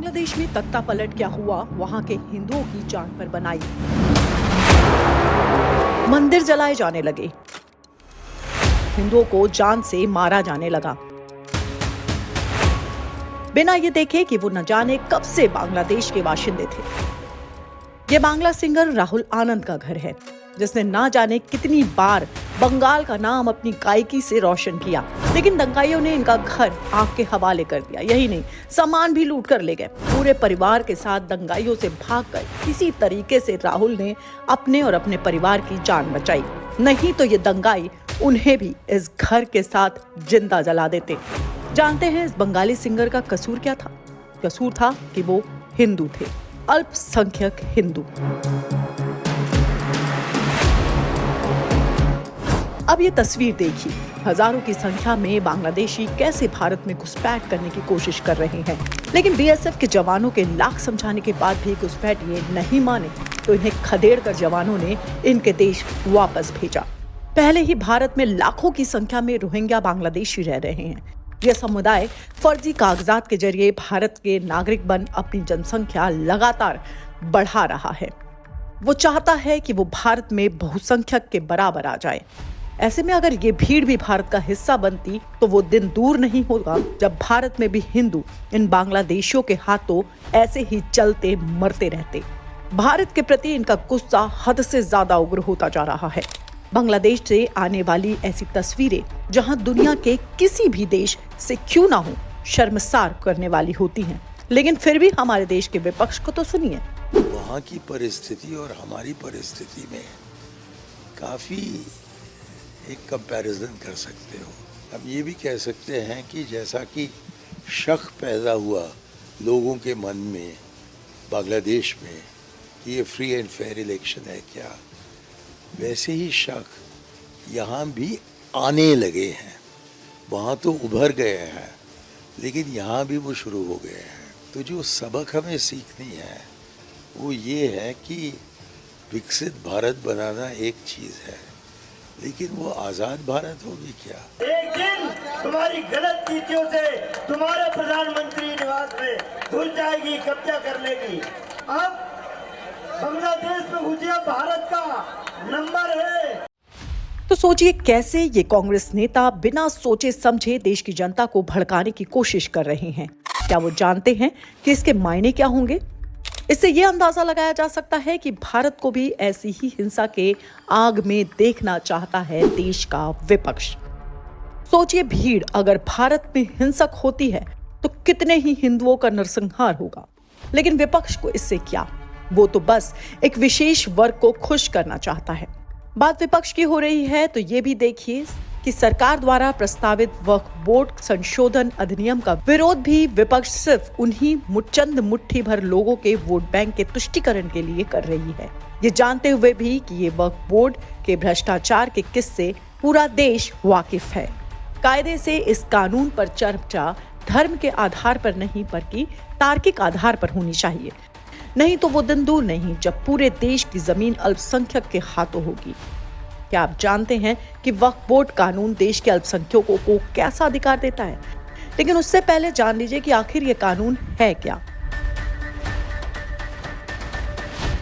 बांग्लादेश में तख्ता पलट क्या हुआ, वहां के हिंदुओं की जान पर बनाई। मंदिर जलाए जाने लगे, हिंदुओं को जान से मारा जाने लगा, बिना ये देखे कि वो न जाने कब से बांग्लादेश के बाशिंदे थे। ये बांग्ला सिंगर राहुल आनंद का घर है, जिसने ना जाने कितनी बार बंगाल का नाम अपनी गायकी से रोशन किया, लेकिन दंगाइयों ने इनका घर आग के हवाले कर दिया। यही नहीं, सामान भी लूट कर ले गए। पूरे परिवार के साथ दंगाइयों से भागकर किसी तरीके से राहुल ने अपने और अपने परिवार की जान बचाई, नहीं तो ये दंगाई उन्हें भी इस घर के साथ जिंदा जला देते। जानते हैं इस बंगाली सिंगर का कसूर क्या था? कसूर था कि वो हिंदू थे, अल्पसंख्यक हिंदू। अब ये तस्वीर देखिए, हजारों की संख्या में बांग्लादेशी कैसे भारत में घुसपैठ करने की कोशिश कर रहे हैं, लेकिन बीएसएफ के जवानों के लाख समझाने के बाद भी घुसपैठ ये नहीं माने, तो इन्हें खदेड़ कर जवानों ने इनके देश वापस भेजा। पहले ही भारत में लाखों की संख्या में रोहिंग्या बांग्लादेशी रह रहे हैं। यह समुदाय फर्जी कागजात के जरिए भारत के नागरिक बन अपनी जनसंख्या लगातार बढ़ा रहा है। वो चाहता है कि वो भारत में बहुसंख्यक के बराबर आ जाए। ऐसे में अगर ये भीड़ भी भारत का हिस्सा बनती, तो वो दिन दूर नहीं होगा जब भारत में भी हिंदू इन बांग्लादेशियों के हाथों ऐसे ही चलते मरते रहते। भारत के प्रति इनका गुस्सा हद से ज्यादा उग्र होता जा रहा है। बांग्लादेश से आने वाली ऐसी तस्वीरें, जहां दुनिया के किसी भी देश से क्यों ना हो, शर्मसार करने वाली होती हैं। लेकिन फिर भी हमारे देश के विपक्ष को तो सुनिए। वहाँ की परिस्थिति और हमारी परिस्थिति में काफी एक कंपैरिजन कर सकते हो। हम ये भी कह सकते हैं कि जैसा कि शक पैदा हुआ लोगों के मन में बांग्लादेश में कि ये फ्री एंड फेयर इलेक्शन है क्या, वैसे ही शक यहाँ भी आने लगे हैं। वहाँ तो उभर गए हैं, लेकिन यहाँ भी वो शुरू हो गए हैं। तो जो सबक हमें सीखनी है वो ये है कि विकसित भारत बनाना एक चीज़ है, लेकिन वो आजाद भारत होगी क्या? एक दिन तुम्हारी गलत नीतियों से तुम्हारे प्रधानमंत्री निवास में घुस जाएगी, कब्जा कर लेगी। अब बांग्लादेश में घुसिया भारत का नंबर है। तो सोचिए कैसे ये कांग्रेस नेता बिना सोचे समझे देश की जनता को भड़काने की कोशिश कर रहे हैं। क्या वो जानते हैं कि इसके मायने क्या होंगे? इससे ये अंदाजा लगाया जा सकता है कि भारत को भी ऐसी ही हिंसा के आग में देखना चाहता है देश का विपक्ष। सोचिए, भीड़ अगर भारत में हिंसक होती है तो कितने ही हिंदुओं का नरसंहार होगा। लेकिन विपक्ष को इससे क्या, वो तो बस एक विशेष वर्ग को खुश करना चाहता है। बात विपक्ष की हो रही है तो ये भी देखिए कि सरकार द्वारा प्रस्तावित वक्फ बोर्ड संशोधन अधिनियम का विरोध भी विपक्ष सिर्फ उन्हीं चंद मुट्ठी भर लोगों के वोट बैंक के तुष्टीकरण के लिए कर रही है, ये जानते हुए भी कि ये वक्फ बोर्ड के भ्रष्टाचार के किस्से पूरा देश वाकिफ है। कायदे से इस कानून पर चर्चा धर्म के आधार पर नहीं बल्कि तार्किक आधार पर होनी चाहिए, नहीं तो वो दिन दूर नहीं जब पूरे देश की जमीन अल्पसंख्यक के हाथों होगी। क्या आप जानते हैं कि वक्फ बोर्ड कानून देश के अल्पसंख्यकों को कैसा अधिकार देता है? लेकिन उससे पहले जान लीजिए कि आखिर ये कानून है क्या।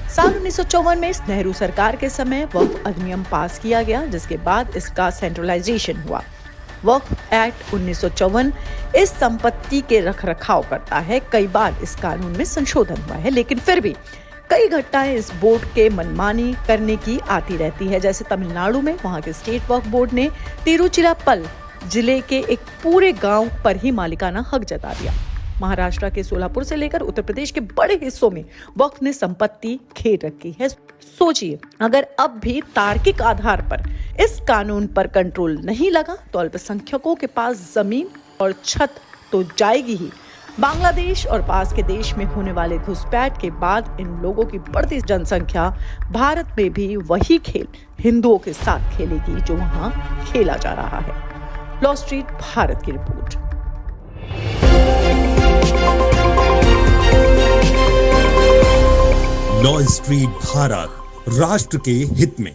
साल 1954 में इस नेहरू सरकार के समय वक्फ अधिनियम पास किया गया, जिसके बाद इसका सेंट्रलाइजेशन हुआ। वक्फ एक्ट 1954 इस संपत्ति के रखरखाव करता है। कई बार इस कानून में संशोधन हुआ है, लेकिन फिर भी कई घटनाएं इस बोर्ड के मनमानी करने की आती रहती है। जैसे तमिलनाडु में वहां के स्टेट वक्फ बोर्ड ने तिरुचिरापल्ली जिले के एक पूरे गांव पर ही मालिकाना हक जता दिया। महाराष्ट्र के सोलापुर से लेकर उत्तर प्रदेश के बड़े हिस्सों में वक्फ ने संपत्ति घेर रखी है। सोचिए, अगर अब भी तार्किक आधार पर इस कानून पर कंट्रोल नहीं लगा तो अल्पसंख्यकों के पास जमीन और छत तो जाएगी ही। बांग्लादेश और पास के देश में होने वाले घुसपैठ के बाद इन लोगों की बढ़ती जनसंख्या भारत में भी वही खेल हिंदुओं के साथ खेलेगी जो वहां खेला जा रहा है। लॉ स्ट्रीट भारत की रिपोर्ट। लॉ स्ट्रीट भारत, राष्ट्र के हित में।